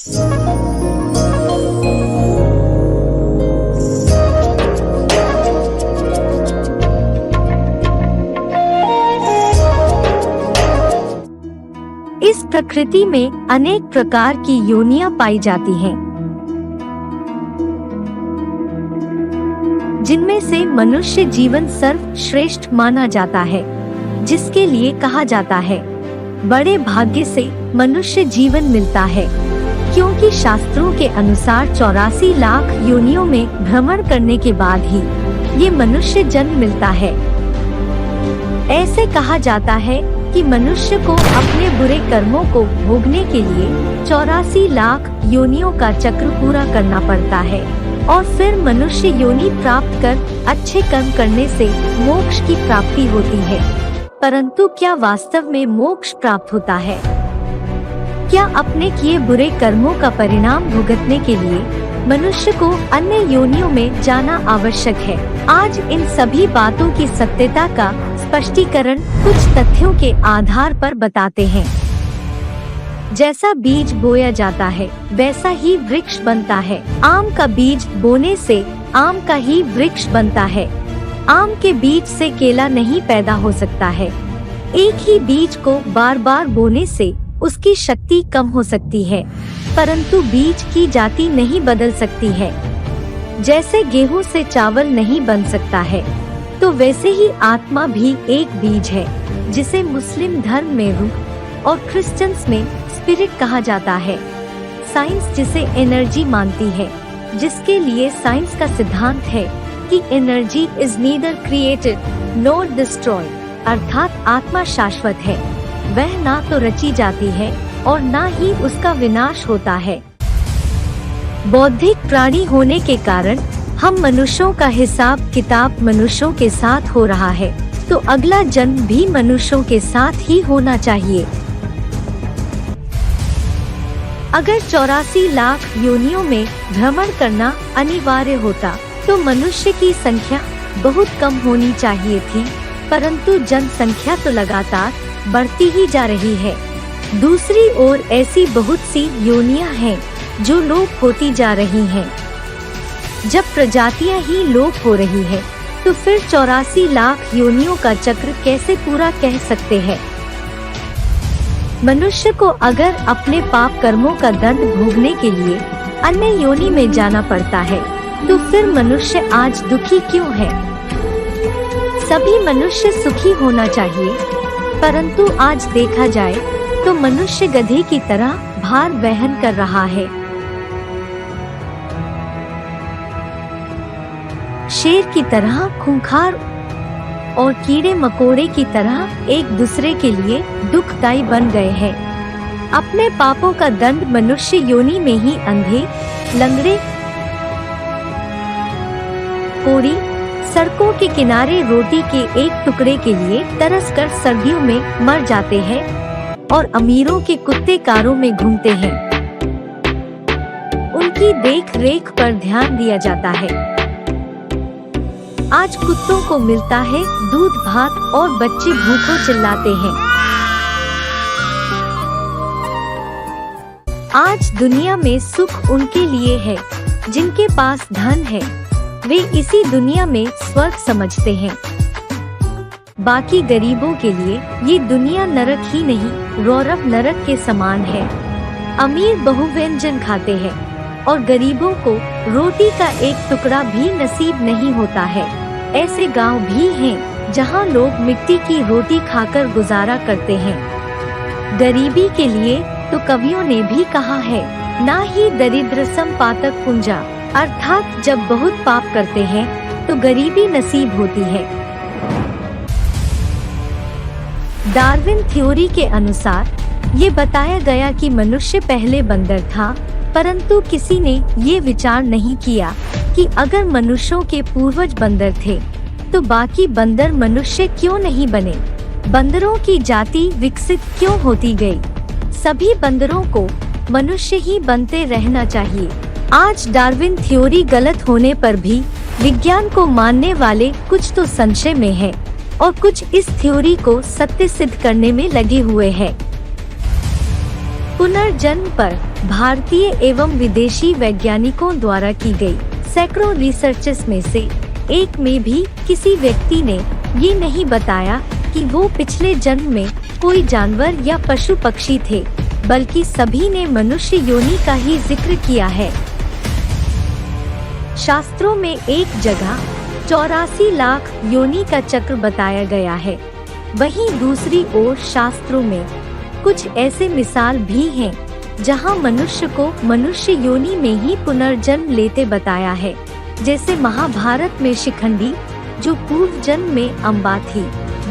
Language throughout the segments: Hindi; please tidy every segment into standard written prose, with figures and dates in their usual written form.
इस प्रकृति में अनेक प्रकार की योनियां पाई जाती हैं, जिनमें से मनुष्य जीवन सर्वश्रेष्ठ माना जाता है, जिसके लिए कहा जाता है बड़े भाग्य से मनुष्य जीवन मिलता है, क्योंकि शास्त्रों के अनुसार 84 लाख योनियों में भ्रमण करने के बाद ही ये मनुष्य जन्म मिलता है। ऐसे कहा जाता है कि मनुष्य को अपने बुरे कर्मों को भोगने के लिए 84 लाख योनियों का चक्र पूरा करना पड़ता है और फिर मनुष्य योनि प्राप्त कर अच्छे कर्म करने से मोक्ष की प्राप्ति होती है। परंतु क्या वास्तव में मोक्ष प्राप्त होता है? क्या अपने किए बुरे कर्मों का परिणाम भुगतने के लिए मनुष्य को अन्य योनियों में जाना आवश्यक है? आज इन सभी बातों की सत्यता का स्पष्टीकरण कुछ तथ्यों के आधार पर बताते हैं। जैसा बीज बोया जाता है वैसा ही वृक्ष बनता है। आम का बीज बोने से आम का ही वृक्ष बनता है। आम के बीज से केला नहीं पैदा हो सकता है। एक ही बीज को बार बार बोने से उसकी शक्ति कम हो सकती है, परंतु बीज की जाति नहीं बदल सकती है। जैसे गेहूं से चावल नहीं बन सकता है, तो वैसे ही आत्मा भी एक बीज है, जिसे मुस्लिम धर्म में रूह और क्रिश्चियंस में स्पिरिट कहा जाता है। साइंस जिसे एनर्जी मानती है, जिसके लिए साइंस का सिद्धांत है कि energy is neither created nor destroy, अर्थात आत्मा शाश्वत है, वह ना तो रची जाती है और ना ही उसका विनाश होता है। बौद्धिक प्राणी होने के कारण हम मनुष्यों का हिसाब किताब मनुष्यों के साथ हो रहा है, तो अगला जन्म भी मनुष्यों के साथ ही होना चाहिए। अगर 84 लाख योनियों में भ्रमण करना अनिवार्य होता तो मनुष्य की संख्या बहुत कम होनी चाहिए थी, परंतु जनसंख्या तो लगातार बढ़ती ही जा रही है। दूसरी ओर ऐसी बहुत सी योनियां हैं जो लोप होती जा रही हैं। जब प्रजातियां ही लोप हो रही है, तो फिर 84 लाख योनियों का चक्र कैसे पूरा कह सकते हैं? मनुष्य को अगर अपने पाप कर्मों का दंड भोगने के लिए अन्य योनि में जाना पड़ता है, तो फिर मनुष्य आज दुखी क्यों है? सभी मनुष्य सुखी होना चाहिए, परंतु आज देखा जाए तो मनुष्य गधे की तरह भार वहन कर रहा है। शेर की तरह खूंखार और कीड़े मकोड़े की तरह एक दूसरे के लिए दुखदायी बन गए हैं। अपने पापों का दंड मनुष्य योनि में ही अंधे, लंगड़े, कोढ़ी, सड़कों के किनारे रोटी के एक टुकड़े के लिए तरस कर सर्दियों में मर जाते हैं और अमीरों के कुत्ते कारों में घूमते हैं। उनकी देख रेख पर ध्यान दिया जाता है। आज कुत्तों को मिलता है दूध भात और बच्चे भूखों चिल्लाते हैं। आज दुनिया में सुख उनके लिए है जिनके पास धन है, वे इसी दुनिया में स्वर्ग समझते हैं। बाकी गरीबों के लिए ये दुनिया नरक ही नहीं, रौरव नरक के समान है। अमीर बहुव्यंजन खाते हैं और गरीबों को रोटी का एक टुकड़ा भी नसीब नहीं होता है। ऐसे गांव भी हैं जहां लोग मिट्टी की रोटी खाकर गुजारा करते हैं। गरीबी के लिए तो कवियों ने भी कहा है, ना ही दरिद्रसम पातक पुंजा, अर्थात जब बहुत पाप करते हैं तो गरीबी नसीब होती है। डार्विन थ्योरी के अनुसार ये बताया गया कि मनुष्य पहले बंदर था, परंतु किसी ने ये विचार नहीं किया कि अगर मनुष्यों के पूर्वज बंदर थे तो बाकी बंदर मनुष्य क्यों नहीं बने? बंदरों की जाति विकसित क्यों होती गई? सभी बंदरों को मनुष्य ही बनते रहना चाहिए। आज डार्विन थ्योरी गलत होने पर भी विज्ञान को मानने वाले कुछ तो संशय में हैं और कुछ इस थ्योरी को सत्य सिद्ध करने में लगे हुए हैं। पुनर्जन्म पर भारतीय एवं विदेशी वैज्ञानिकों द्वारा की गई सैकड़ों रिसर्चेस में से एक में भी किसी व्यक्ति ने ये नहीं बताया कि वो पिछले जन्म में कोई जानवर या पशु पक्षी थे, बल्कि सभी ने मनुष्य योनि का ही जिक्र किया है। शास्त्रों में एक जगह 84 लाख योनि का चक्र बताया गया है। वहीं दूसरी ओर शास्त्रों में कुछ ऐसे मिसाल भी हैं जहां मनुष्य को मनुष्य योनि में ही पुनर्जन्म लेते बताया है। जैसे महाभारत में शिखंडी जो पूर्व जन्म में अम्बा थी,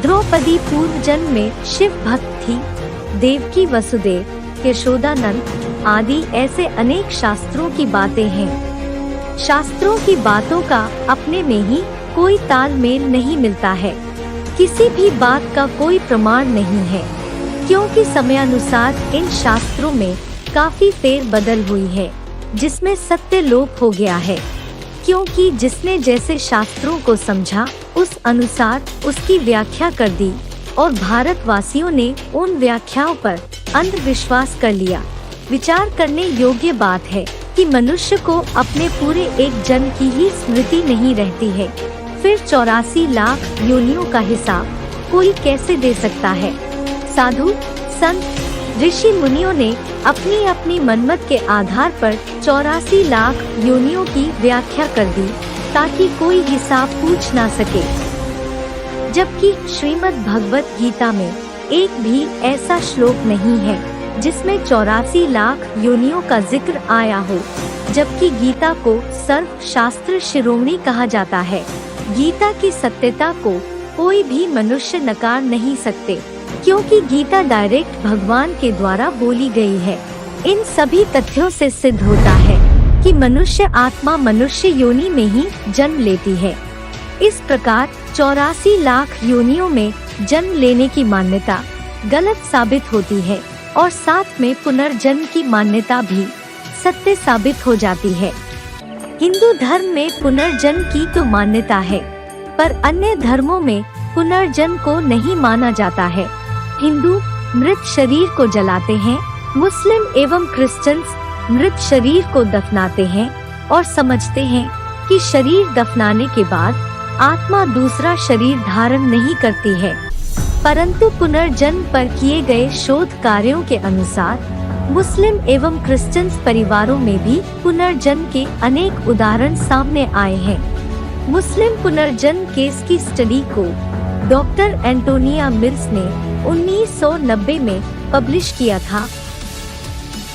द्रौपदी पूर्व जन्म में शिव भक्त थी, देवकी वसुदेव, यशोदानंद आदि ऐसे अनेक शास्त्रों की बातें हैं। शास्त्रों की बातों का अपने में ही कोई तालमेल नहीं मिलता है। किसी भी बात का कोई प्रमाण नहीं है, क्योंकि समयानुसार इन शास्त्रों में काफी फेर बदल हुई है, जिसमें सत्य लोप हो गया है। क्योंकि जिसने जैसे शास्त्रों को समझा उस अनुसार उसकी व्याख्या कर दी और भारतवासियों ने उन व्याख्याओं पर अंधविश्वास कर लिया। विचार करने योग्य बात है कि मनुष्य को अपने पूरे एक जन्म की ही स्मृति नहीं रहती है, फिर 84 लाख योनियों का हिसाब कोई कैसे दे सकता है। साधु संत ऋषि मुनियों ने अपनी अपनी मनमत के आधार पर 84 लाख योनियों की व्याख्या कर दी ताकि कोई हिसाब पूछ ना सके। जबकि श्रीमद् भगवत गीता में एक भी ऐसा श्लोक नहीं है जिसमें 84 लाख योनियों का जिक्र आया हो, जबकि गीता को सर्व शास्त्र शिरोमणि कहा जाता है। गीता की सत्यता को कोई भी मनुष्य नकार नहीं सकते, क्योंकि गीता डायरेक्ट भगवान के द्वारा बोली गई है। इन सभी तथ्यों से सिद्ध होता है कि मनुष्य आत्मा मनुष्य योनि में ही जन्म लेती है। इस प्रकार 84 लाख योनियों में जन्म लेने की मान्यता गलत साबित होती है और साथ में पुनर्जन्म की मान्यता भी सत्य साबित हो जाती है। हिंदू धर्म में पुनर्जन्म की तो मान्यता है, पर अन्य धर्मों में पुनर्जन्म को नहीं माना जाता है। हिंदू मृत शरीर को जलाते हैं, मुस्लिम एवं क्रिश्चियंस मृत शरीर को दफनाते हैं और समझते हैं कि शरीर दफनाने के बाद आत्मा दूसरा शरीर धारण नहीं करती है। परंतु पुनर्जन्म पर किए गए शोध कार्यों के अनुसार मुस्लिम एवं क्रिश्चियंस परिवारों में भी पुनर्जन्म के अनेक उदाहरण सामने आए हैं। मुस्लिम पुनर्जन्म केस की स्टडी को डॉक्टर एंटोनिया मिल्स ने 1990 में पब्लिश किया था।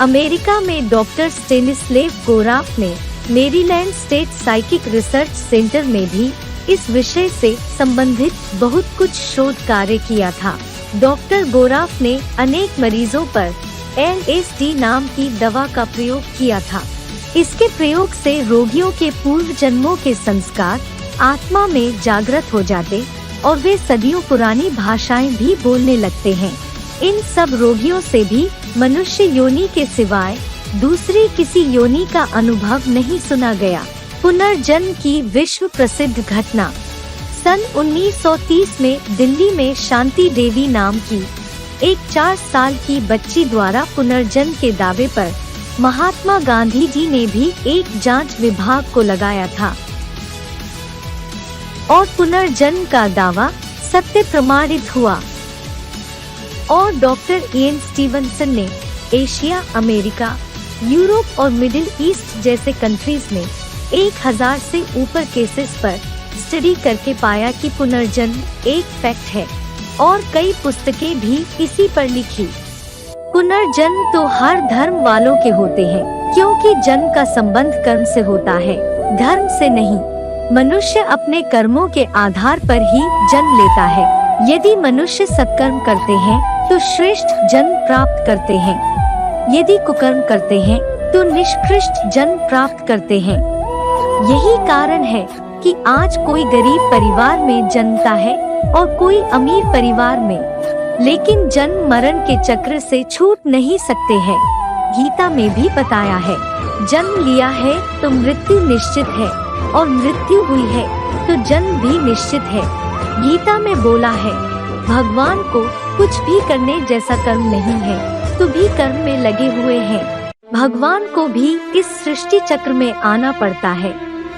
अमेरिका में डॉक्टर स्टेनिस्लेव गोराफ ने Maryland state psychic research centre में भी इस विषय से संबंधित बहुत कुछ शोध कार्य किया था। डॉक्टर गोराफ ने अनेक मरीजों पर LSD नाम की दवा का प्रयोग किया था। इसके प्रयोग से रोगियों के पूर्व जन्मों के संस्कार आत्मा में जागृत हो जाते और वे सदियों पुरानी भाषाएं भी बोलने लगते हैं। इन सब रोगियों से भी मनुष्य योनि के सिवाय दूसरी किसी योनि का अनुभव नहीं सुना गया। पुनर्जन्म की विश्व प्रसिद्ध घटना सन 1930 में दिल्ली में शांति देवी नाम की एक 4 साल की बच्ची द्वारा पुनर्जन्म के दावे पर महात्मा गांधी जी ने भी एक जांच विभाग को लगाया था और पुनर्जन्म का दावा सत्य प्रमाणित हुआ। और डॉक्टर इयन स्टीवनसन ने एशिया, अमेरिका, यूरोप और मिडिल ईस्ट जैसे कंट्रीज में 1000 से ऊपर केसेस पर स्टडी करके पाया कि पुनर्जन्म एक फैक्ट है और कई पुस्तकें भी इसी पर लिखी। पुनर्जन्म तो हर धर्म वालों के होते हैं, क्योंकि जन्म का संबंध कर्म से होता है, धर्म से नहीं। मनुष्य अपने कर्मों के आधार पर ही जन्म लेता है। यदि मनुष्य सत्कर्म करते हैं तो श्रेष्ठ जन्म प्राप्त करते हैं, यदि कुकर्म करते हैं तो निष्कृष्ट जन्म प्राप्त करते हैं। यही कारण है कि आज कोई गरीब परिवार में जन्मता है और कोई अमीर परिवार में, लेकिन जन्म मरण के चक्र से छूट नहीं सकते हैं। गीता में भी बताया है, जन्म लिया है तो मृत्यु निश्चित है और मृत्यु हुई है तो जन्म भी निश्चित है। गीता में बोला है, भगवान को कुछ भी करने जैसा कर्म नहीं है, तो भी कर्म में लगे हुए हैं। भगवान को भी इस सृष्टि चक्र में आना पड़ता है।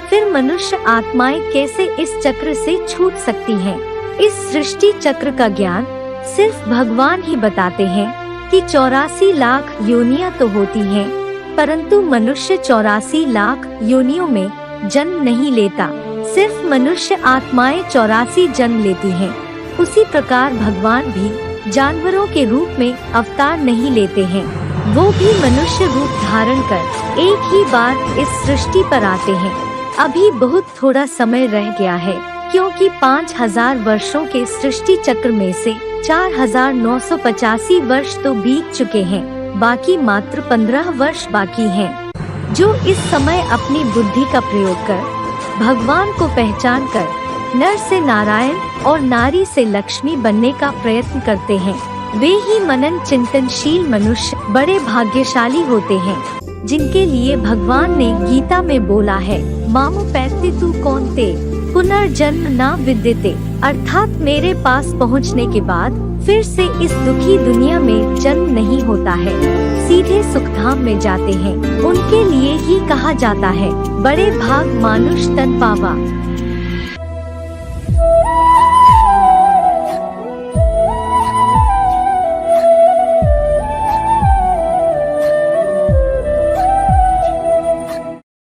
फिर मनुष्य आत्माएं कैसे इस चक्र से छूट सकती हैं? इस सृष्टि चक्र का ज्ञान सिर्फ भगवान ही बताते हैं कि 84 लाख योनियां तो होती हैं, परंतु मनुष्य 84 लाख योनियों में जन्म नहीं लेता। सिर्फ मनुष्य आत्माएं 84 जन्म लेती हैं। उसी प्रकार भगवान भी जानवरों के रूप में अवतार नहीं लेते हैं, वो भी मनुष्य रूप धारण कर एक ही बार इस सृष्टि पर आते हैं। अभी बहुत थोड़ा समय रह गया है, क्योंकि 5000 वर्षों के सृष्टि चक्र में से 4985 वर्ष तो बीत चुके हैं, बाकी मात्र 15 वर्ष बाकी हैं। जो इस समय अपनी बुद्धि का प्रयोग कर भगवान को पहचान कर नर से नारायण और नारी से लक्ष्मी बनने का प्रयत्न करते हैं, वे ही मनन चिंतनशील मनुष्य बड़े भाग्यशाली होते हैं, जिनके लिए भगवान ने गीता में बोला है, मामो पैते तू कौनते पुनर्जन्म ना विद्यते, अर्थात मेरे पास पहुँचने के बाद फिर से इस दुखी दुनिया में जन्म नहीं होता है, सीधे सुखधाम में जाते हैं। उनके लिए ही कहा जाता है, बड़े भाग मानुष तन पावा।